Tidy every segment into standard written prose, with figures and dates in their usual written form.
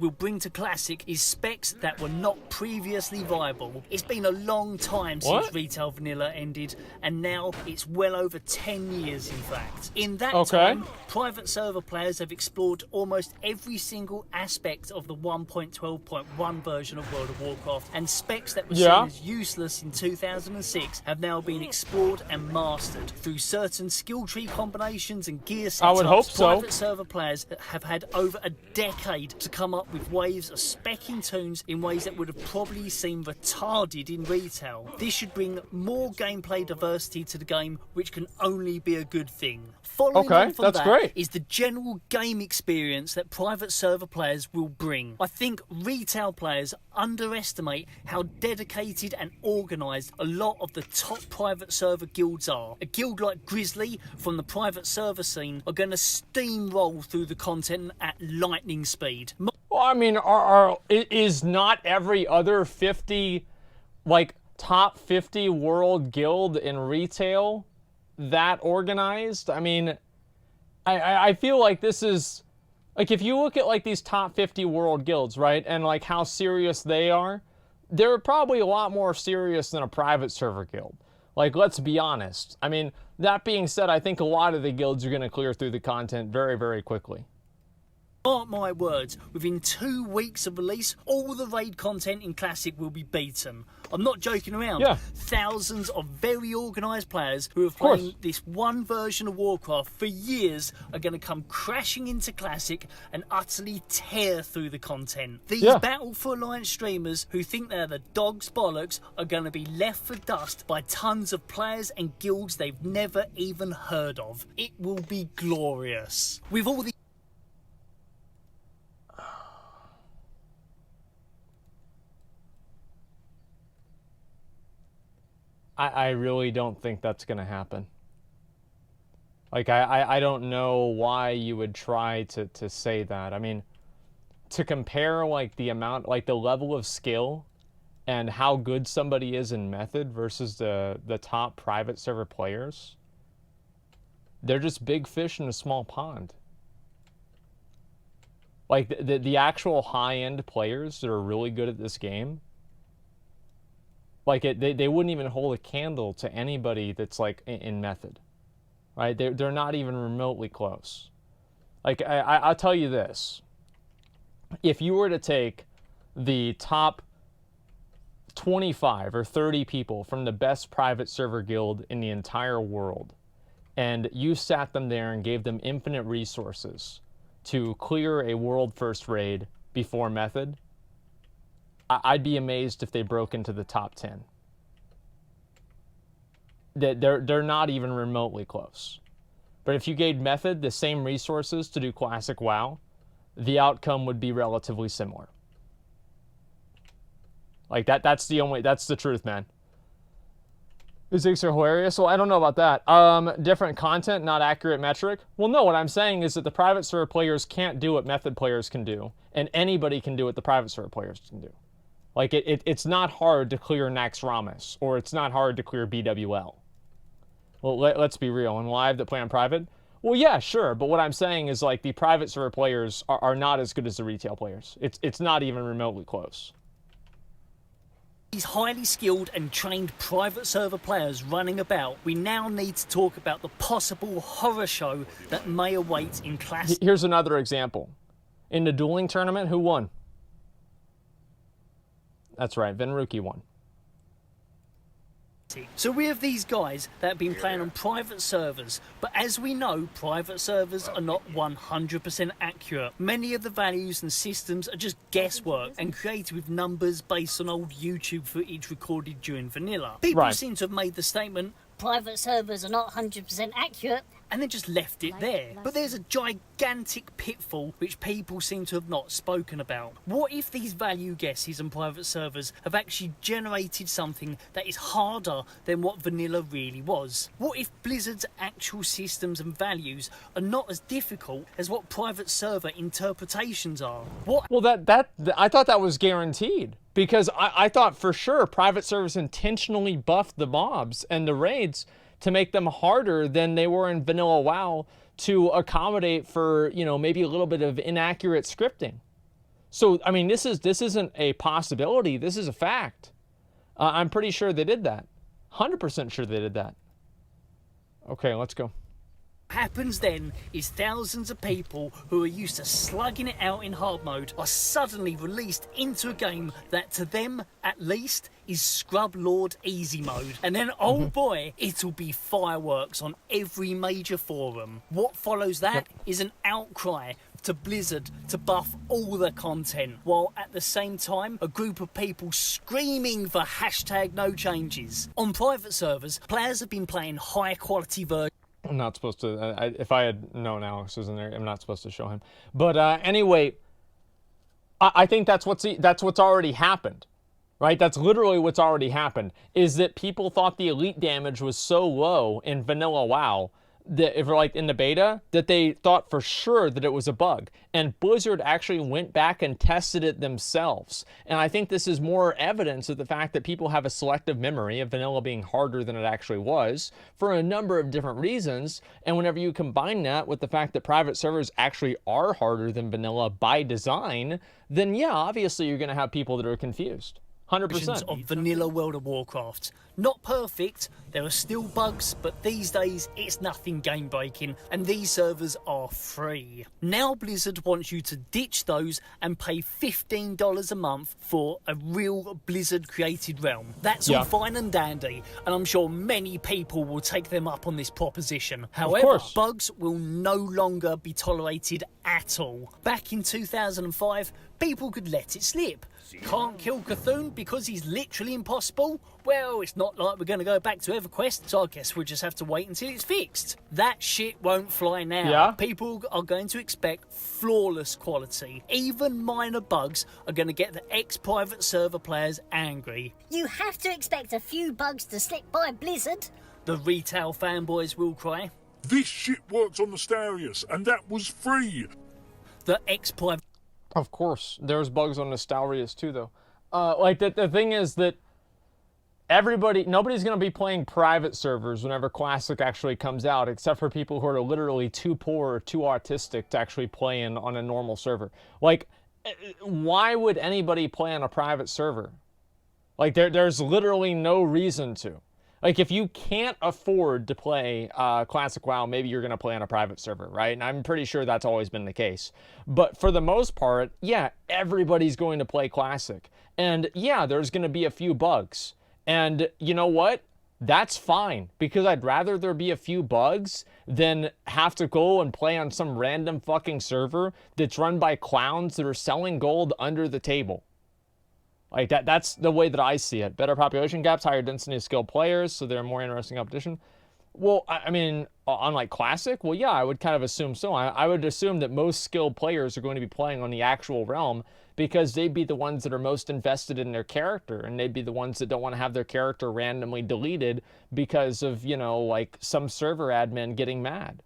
will bring to Classic is specs that were not previously viable. It's been a long time since Retail Vanilla ended, and now it's well over 10 years in fact. In that time, private server players have explored almost every single aspect of the 1.12.1 version of World of Warcraft, and specs that were seen as useless in 2006 have now been explored and mastered. Through certain skill tree combinations and gear setups, I would hope so. Private server players have had over a decade to come up with waves of specking tunes in ways that would have probably seemed retarded in retail. This should bring more gameplay diversity to the game, which can only be a good thing. Following on from that is the general game experience that private server players will bring. I think retail players underestimate how dedicated and organised a lot of the top private server guilds are. A guild like Grizzly from the private server scene are going to steamroll through the content at lightning speed. Well, I mean, is not every other 50, like, top 50 world guild in retail that organized? I mean, I feel like this is, like, if you look at, like, these top 50 world guilds, right, and, like, how serious they are, they're probably a lot more serious than a private server guild. Like, let's be honest. I mean, that being said, I think a lot of the guilds are going to clear through the content very, very quickly. Mark my words, within 2 weeks of release, all the raid content in Classic will be beaten. I'm not joking around. Yeah. Thousands of very organised players who have played this one version of Warcraft for years are going to come crashing into Classic and utterly tear through the content. These Battle for Alliance streamers who think they're the dog's bollocks are going to be left for dust by tons of players and guilds they've never even heard of. It will be glorious. With all the I really don't think that's going to happen. Like, I don't know why you would try to say that. I mean, to compare, like, the amount, like, the level of skill and how good somebody is in Method versus the top private server players, they're just big fish in a small pond. Like, the actual high-end players that are really good at this game, like, they wouldn't even hold a candle to anybody that's, like, in Method, right? They're not even remotely close. Like, I'll tell you this. If you were to take the top 25 or 30 people from the best private server guild in the entire world, and you sat them there and gave them infinite resources to clear a world-first raid before Method, I'd be amazed if they broke into the top 10. They're not even remotely close. But if you gave Method the same resources to do classic WoW, the outcome would be relatively similar. Like, that's the truth, man. These things are hilarious. Well, I don't know about that. Different content, not accurate metric. Well, no, what I'm saying is that the private server players can't do what Method players can do, and anybody can do what the private server players can do. Like, it's not hard to clear Naxxramas, or it's not hard to clear BWL. Well, let's be real. In live that play on private, well, yeah, sure. But what I'm saying is, like, the private server players are not as good as the retail players. It's not even remotely close. These highly skilled and trained private server players running about, we now need to talk about the possible horror show that may await in Classic. Here's another example. In the dueling tournament, who won? That's right, Venruki won. So we have these guys that have been playing on private servers, but as we know, private servers are not 100% accurate. Many of the values and systems are just guesswork and created with numbers based on old YouTube footage recorded during vanilla. People seem to have made the statement, private servers are not 100% accurate, and then just left it there. But there's a gigantic pitfall which people seem to have not spoken about. What if these value guesses on private servers have actually generated something that is harder than what vanilla really was? What if Blizzard's actual systems and values are not as difficult as what private server interpretations are? What? Well, I thought that was guaranteed. Because I thought for sure private servers intentionally buffed the mobs and the raids to make them harder than they were in vanilla WoW to accommodate for, you know, maybe a little bit of inaccurate scripting. So, I mean, this isn't a possibility. This is a fact. I'm pretty sure they did that. 100% sure they did that. Okay, let's go. Happens then is thousands of people who are used to slugging it out in hard mode are suddenly released into a game that to them at least is Scrub Lord easy mode, and then oh boy, it'll be fireworks on every major forum. What follows that is an outcry to Blizzard to buff all the content, while at the same time a group of people screaming for hashtag no changes. On private servers, players have been playing high quality versions. I'm not supposed to. If I had known Alex was in there, I'm not supposed to show him. But anyway, I think that's what's already happened, right? That's literally what's already happened. Is that people thought the elite damage was so low in vanilla WoW that if like in the beta that they thought for sure that it was a bug, and Blizzard actually went back and tested it themselves. And I think this is more evidence of the fact that people have a selective memory of vanilla being harder than it actually was for a number of different reasons. And whenever you combine that with the fact that private servers actually are harder than vanilla by design, then yeah, obviously you're going to have people that are confused. 100%. Of vanilla World of Warcraft. Not perfect, there are still bugs, but these days it's nothing game breaking, and these servers are free. Now Blizzard wants you to ditch those and pay $15 a month for a real Blizzard created realm. That's all fine and dandy, and I'm sure many people will take them up on this proposition. However, bugs will no longer be tolerated at all. Back in 2005, people could let it slip. Can't kill Cthulhu because he's literally impossible? Well, it's not like we're going to go back to EverQuest, so I guess we'll just have to wait until it's fixed. That shit won't fly now. Yeah. People are going to expect flawless quality. Even minor bugs are going to get the ex-private server players angry. You have to expect a few bugs to slip by Blizzard. The retail fanboys will cry. This shit works on the Starius, and that was free. The ex-private... Of course, there's bugs on Nostalrius too, though. Like the thing is that nobody's gonna be playing private servers whenever Classic actually comes out, except for people who are literally too poor or too autistic to actually play on a normal server. Like, why would anybody play on a private server? Like, there's literally no reason to. Like, if you can't afford to play Classic WoW, maybe you're going to play on a private server, right? And I'm pretty sure that's always been the case. But for the most part, yeah, everybody's going to play Classic. And yeah, there's going to be a few bugs. And you know what? That's fine, because I'd rather there be a few bugs than have to go and play on some random fucking server that's run by clowns that are selling gold under the table. Like, that's the way that I see it. Better population gaps, higher density of skilled players, so they're more interesting competition. Well, I mean, on like Classic, well, yeah, I would kind of assume so. I would assume that most skilled players are going to be playing on the actual realm because they'd be the ones that are most invested in their character, and they'd be the ones that don't want to have their character randomly deleted because of, you know, like some server admin getting mad.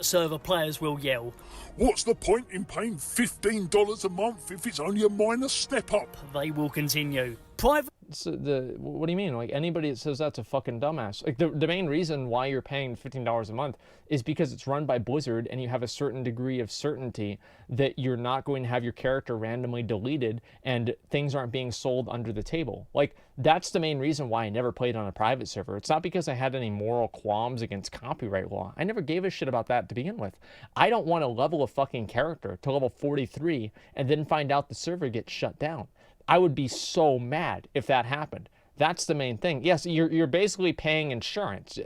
Server players will yell. What's the point in paying $15 a month if it's only a minor step up? They will continue. Private... So what do you mean? Like, anybody that says that's a fucking dumbass. Like, the main reason why you're paying $15 a month is because it's run by Blizzard and you have a certain degree of certainty that you're not going to have your character randomly deleted and things aren't being sold under the table. Like, that's the main reason why I never played on a private server. It's not because I had any moral qualms against copyright law. I never gave a shit about that to begin with. I don't want to level a fucking character to level 43 and then find out the server gets shut down. I would be so mad if that happened. That's the main thing. Yes, you're basically paying insurance.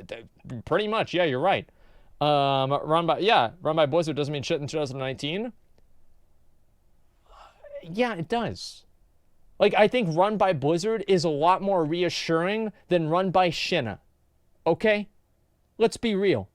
Pretty much, yeah, you're right. Run by Blizzard doesn't mean shit in 2019. Yeah, it does. Like, I think run by Blizzard is a lot more reassuring than run by Shinna. Okay? Let's be real.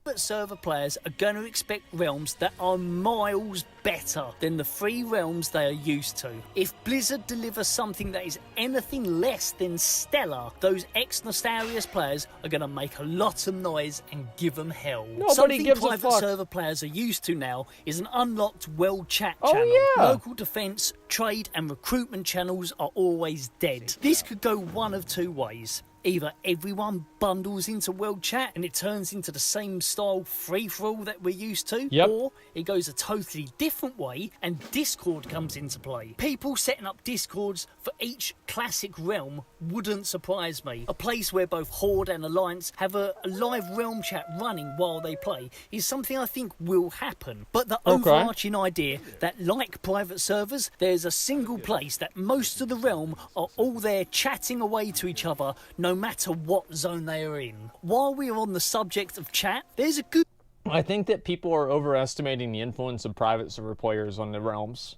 But server players are going to expect realms that are miles better than the free realms they are used to. If Blizzard delivers something that is anything less than stellar, those ex-Nostarius players are going to make a lot of noise and give them hell. Nobody gives a fuck. Private server players are used to now is an unlocked world chat Oh, channel. yeah. Local defense, trade and recruitment channels are always dead. This could go one of two ways. Either everyone bundles into World Chat and it turns into the same style free-for-all that we're used to, Yep. or it goes a totally different way and Discord comes into play. People setting up Discords for each classic realm wouldn't surprise me. A place where both Horde and Alliance have a live realm chat running while they play is something I think will happen. But the overarching idea that, like private servers, there's a single place that most of the realm are all there chatting away to each other no matter what zone they are in. While we are on the subject of chat, there's a good... I think that people are overestimating the influence of private server players on the realms.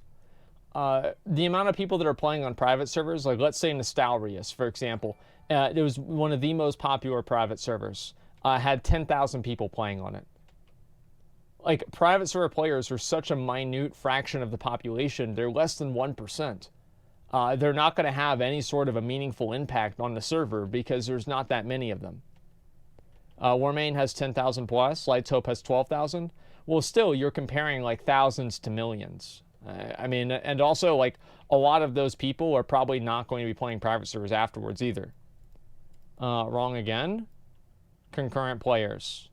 The amount of people that are playing on private servers, like let's say Nostalrius, for example, it was one of the most popular private servers, had 10,000 people playing on it. Like, private server players are such a minute fraction of the population, they're less than 1%. They're not going to have any sort of a meaningful impact on the server because there's not that many of them. Warmain has 10,000 plus, Light's Hope has 12,000. Well, still, you're comparing like thousands to millions. I mean, and also, like, a lot of those people are probably not going to be playing private servers afterwards either. Wrong again. Concurrent players.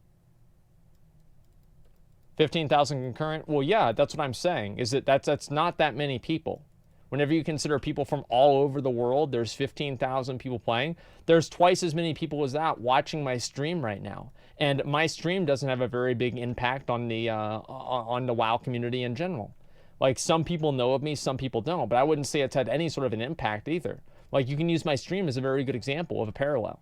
15,000 concurrent? Well, yeah, that's what I'm saying, is that that's not that many people. Whenever you consider people from all over the world, there's 15,000 people playing. There's twice as many people as that watching my stream right now. And my stream doesn't have a very big impact on the WoW community in general. Like, some people know of me, some people don't, but I wouldn't say it's had any sort of an impact either. Like, you can use my stream as a very good example of a parallel.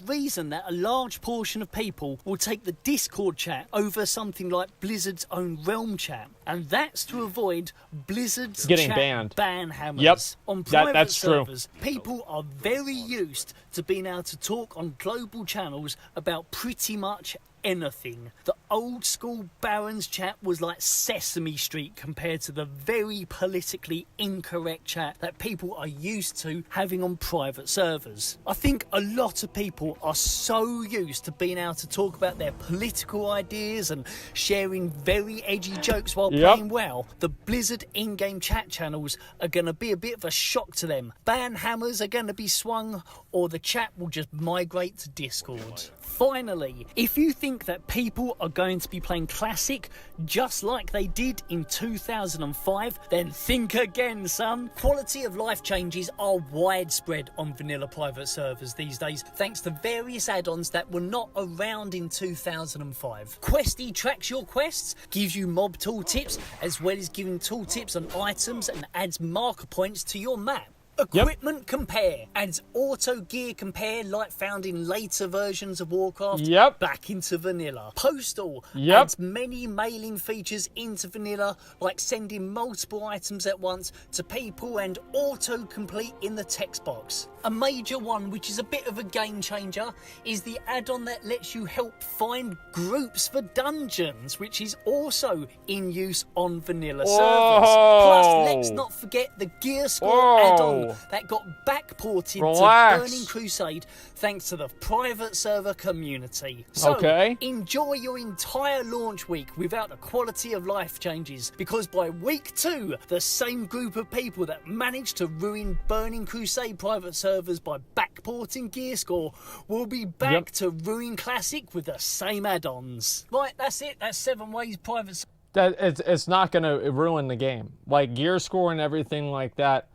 Reason that a large portion of people will take the Discord chat over something like Blizzard's own realm chat, and that's to avoid Blizzard's getting chat banned. ban hammers. Yep, on private that's servers, people are very used to being able to talk on global channels about pretty much anything. The old school Barons chat was like Sesame Street compared to the very politically incorrect chat that people are used to having on private servers. I think a lot of people are so used to being able to talk about their political ideas and sharing very edgy jokes while playing WoW. The Blizzard in-game chat channels are going to be a bit of a shock to them. Ban hammers are going to be swung, or the chat will just migrate to Discord. Finally, if you think that people are going to be playing Classic just like they did in 2005, then think again, son. Quality of life changes are widespread on vanilla private servers these days, thanks to various add-ons that were not around in 2005. Questy tracks your quests, gives you mob tooltips, as well as giving tooltips on items and adds marker points to your map. Equipment Compare adds auto gear compare like found in later versions of Warcraft back into vanilla. Postal adds many mailing features into vanilla, like sending multiple items at once to people and auto complete in the text box. A major one, which is a bit of a game changer, is the add-on that lets you help find groups for dungeons, which is also in use on vanilla servers. Plus, let's not forget the Gear Score add-on that got backported to Burning Crusade thanks to the private server community. So, enjoy your entire launch week without the quality of life changes, because by week 2, the same group of people that managed to ruin Burning Crusade private servers by backporting Gear Score will be back to ruin Classic with the same add-ons. Right, that's it. That's 7 ways private... It's not going to ruin the game. Like, Gear Score and everything like that,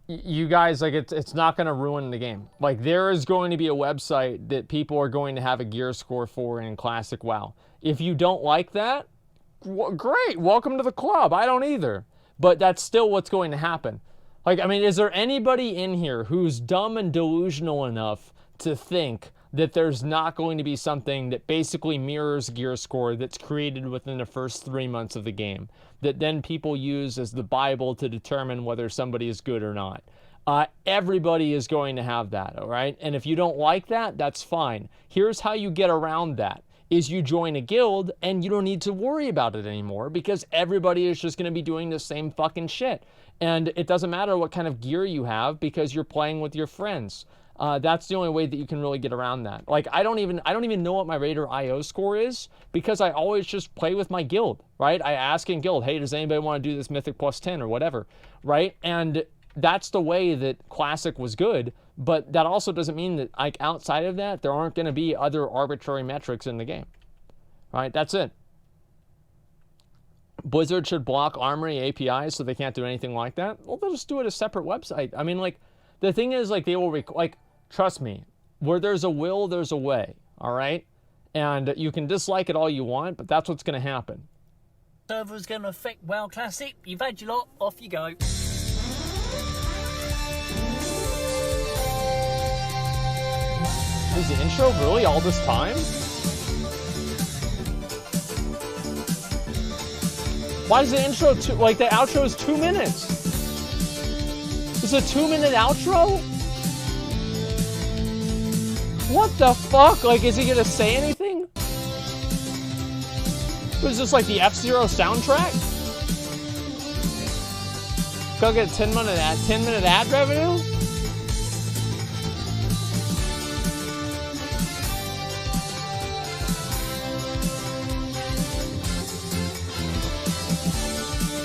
you guys, like, it's not going to ruin the game. Like, there is going to be a website that people are going to have a Gear Score for in Classic WoW. If you don't like that, great, welcome to the club. I don't either. But that's still what's going to happen. Like, I mean, is there anybody in here who's dumb and delusional enough to think that there's not going to be something that basically mirrors Gear Score that's created within the first 3 months of the game, that then people use as the Bible to determine whether somebody is good or not? Everybody is going to have that, all right? And if you don't like that, that's fine. Here's how you get around that. Is you join a guild and you don't need to worry about it anymore, because everybody is just going to be doing the same fucking shit. And it doesn't matter what kind of gear you have, because you're playing with your friends. That's the only way that you can really get around that. Like, I don't even know what my Raider IO score is, because I always just play with my guild, right? I ask in guild, hey, does anybody want to do this Mythic plus 10 or whatever, right? And that's the way that Classic was good, but that also doesn't mean that, like, outside of that, there aren't going to be other arbitrary metrics in the game. Right? That's it. Blizzard should block Armory APIs so they can't do anything like that. Well, they'll just do it a separate website. I mean, like, the thing is, like, they will, like, trust me, where there's a will, there's a way, all right? And you can dislike it all you want, but that's what's going to happen. Server's going to affect WoW Classic. You've had your lot, off you go. Is the intro really all this time? Why is the intro like the outro is 2 minutes? It's a 2-minute outro? What the fuck? Like, is he gonna say anything? What is this, like the F-Zero soundtrack? Go get 10-minute ad revenue?